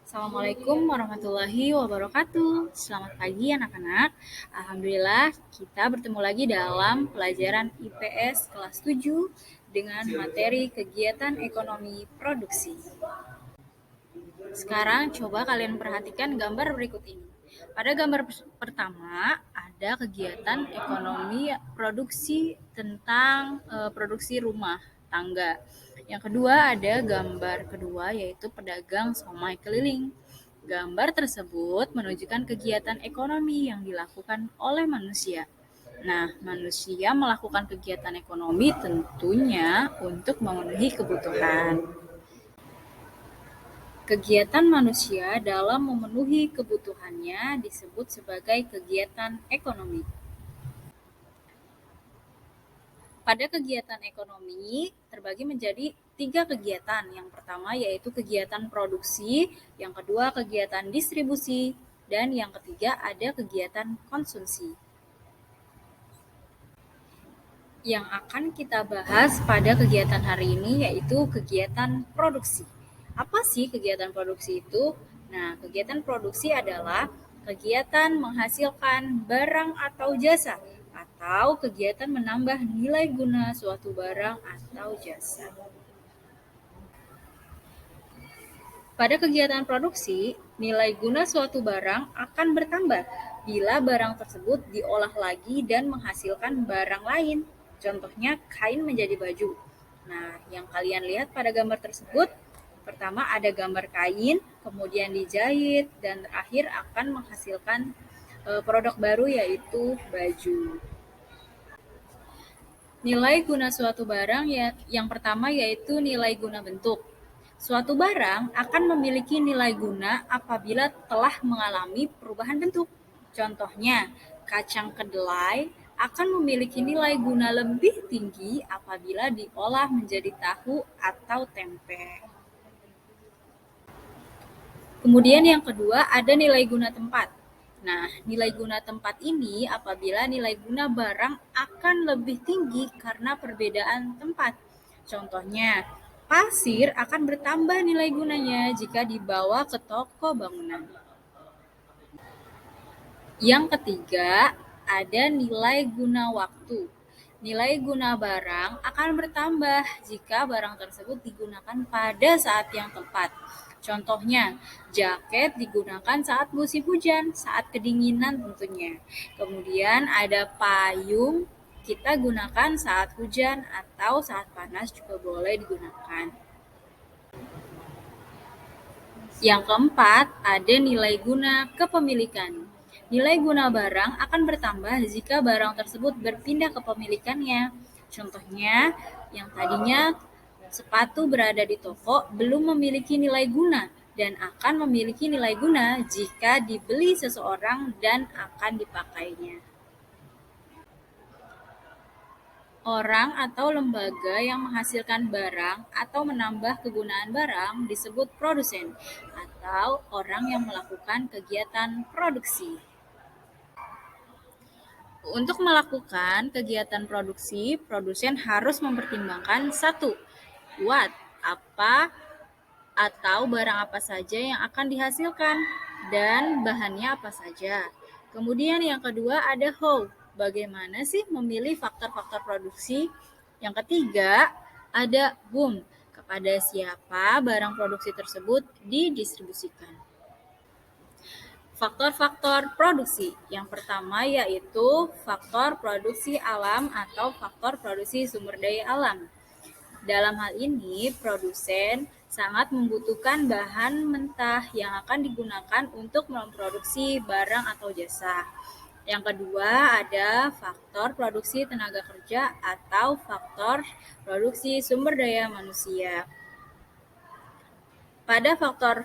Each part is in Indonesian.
Assalamualaikum warahmatullahi wabarakatuh. Selamat pagi anak-anak. Alhamdulillah kita bertemu lagi dalam pelajaran IPS kelas 7 dengan materi kegiatan ekonomi produksi. Sekarang coba kalian perhatikan gambar berikut ini. Pada gambar pertama ada kegiatan ekonomi produksi tentang produksi rumah tangga. Yang kedua ada gambar kedua yaitu pedagang somai keliling. Gambar tersebut menunjukkan kegiatan ekonomi yang dilakukan oleh manusia. Nah, manusia melakukan kegiatan ekonomi tentunya untuk memenuhi kebutuhan. Kegiatan manusia dalam memenuhi kebutuhannya disebut sebagai kegiatan ekonomi. Pada kegiatan ekonomi terbagi menjadi 3 kegiatan. Yang pertama yaitu kegiatan produksi, yang kedua kegiatan distribusi, dan yang ketiga ada kegiatan konsumsi. Yang akan kita bahas pada kegiatan hari ini yaitu kegiatan produksi. Apa sih kegiatan produksi itu? Nah, kegiatan produksi adalah kegiatan menghasilkan barang atau jasa atau kegiatan menambah nilai guna suatu barang atau jasa. Pada kegiatan produksi, nilai guna suatu barang akan bertambah bila barang tersebut diolah lagi dan menghasilkan barang lain. Contohnya kain menjadi baju. Nah, yang kalian lihat pada gambar tersebut, pertama ada gambar kain, kemudian dijahit, dan terakhir akan menghasilkan produk baru yaitu baju. Nilai guna suatu barang yang pertama yaitu nilai guna bentuk. Suatu barang akan memiliki nilai guna apabila telah mengalami perubahan bentuk. Contohnya, kacang kedelai akan memiliki nilai guna lebih tinggi apabila diolah menjadi tahu atau tempe. Kemudian yang kedua ada nilai guna tempat. Nah, nilai guna tempat ini apabila nilai guna barang akan lebih tinggi karena perbedaan tempat. Contohnya, pasir akan bertambah nilai gunanya jika dibawa ke toko bangunan. Yang ketiga, ada nilai guna waktu. Nilai guna barang akan bertambah jika barang tersebut digunakan pada saat yang tepat. Contohnya, jaket digunakan saat musim hujan, saat kedinginan tentunya. Kemudian ada payung, kita gunakan saat hujan atau saat panas juga boleh digunakan. Yang keempat, ada nilai guna kepemilikan. Nilai guna barang akan bertambah jika barang tersebut berpindah kepemilikannya. Contohnya, yang tadinya sepatu berada di toko belum memiliki nilai guna dan akan memiliki nilai guna jika dibeli seseorang dan akan dipakainya. Orang atau lembaga yang menghasilkan barang atau menambah kegunaan barang disebut produsen atau orang yang melakukan kegiatan produksi. Untuk melakukan kegiatan produksi, produsen harus mempertimbangkan 1. What, apa atau barang apa saja yang akan dihasilkan dan bahannya apa saja. Kemudian yang kedua ada how, bagaimana sih memilih faktor-faktor produksi. Yang ketiga ada whom, kepada siapa barang produksi tersebut didistribusikan. Faktor-faktor produksi. Yang pertama yaitu faktor produksi alam atau faktor produksi sumber daya alam. Dalam hal ini, produsen sangat membutuhkan bahan mentah yang akan digunakan untuk memproduksi barang atau jasa. Yang kedua ada faktor produksi tenaga kerja atau faktor produksi sumber daya manusia. Pada faktor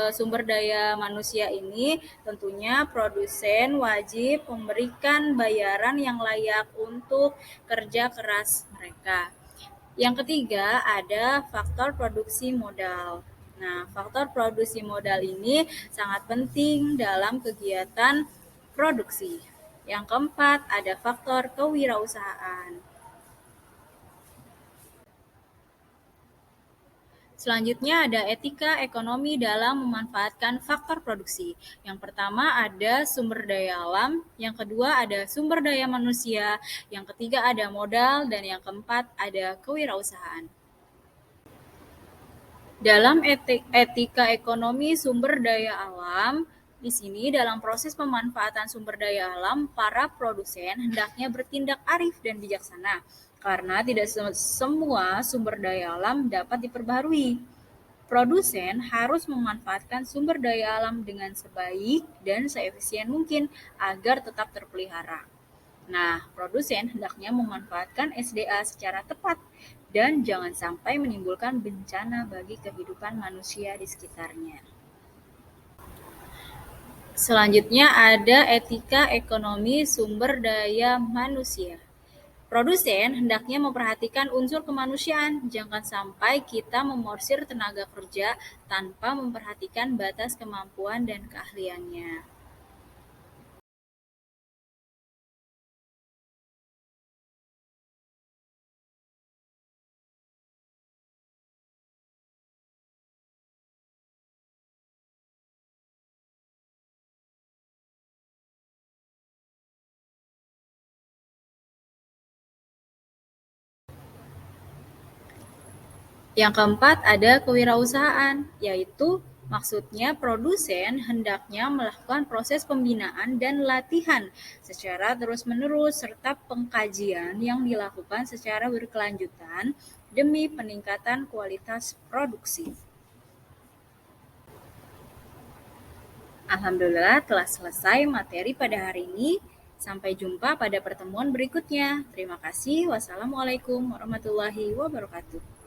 sumber daya manusia ini, tentunya produsen wajib memberikan bayaran yang layak untuk kerja keras mereka. Yang ketiga ada faktor produksi modal. Nah, faktor produksi modal ini sangat penting dalam kegiatan produksi. Yang keempat ada faktor kewirausahaan. Selanjutnya ada etika ekonomi dalam memanfaatkan faktor produksi. Yang pertama ada sumber daya alam, yang kedua ada sumber daya manusia, yang ketiga ada modal, dan yang keempat ada kewirausahaan. Dalam etika ekonomi sumber daya alam, di sini dalam proses pemanfaatan sumber daya alam, para produsen hendaknya bertindak arif dan bijaksana, karena tidak semua sumber daya alam dapat diperbaharui. Produsen harus memanfaatkan sumber daya alam dengan sebaik dan seefisien mungkin agar tetap terpelihara. Nah, produsen hendaknya memanfaatkan SDA secara tepat dan jangan sampai menimbulkan bencana bagi kehidupan manusia di sekitarnya. Selanjutnya ada etika ekonomi sumber daya manusia. Produsen hendaknya memperhatikan unsur kemanusiaan, jangan sampai kita memorsir tenaga kerja tanpa memperhatikan batas kemampuan dan keahliannya. Yang keempat ada kewirausahaan, yaitu maksudnya produsen hendaknya melakukan proses pembinaan dan latihan secara terus-menerus serta pengkajian yang dilakukan secara berkelanjutan demi peningkatan kualitas produksi. Alhamdulillah telah selesai materi pada hari ini. Sampai jumpa pada pertemuan berikutnya. Terima kasih. Wassalamualaikum warahmatullahi wabarakatuh.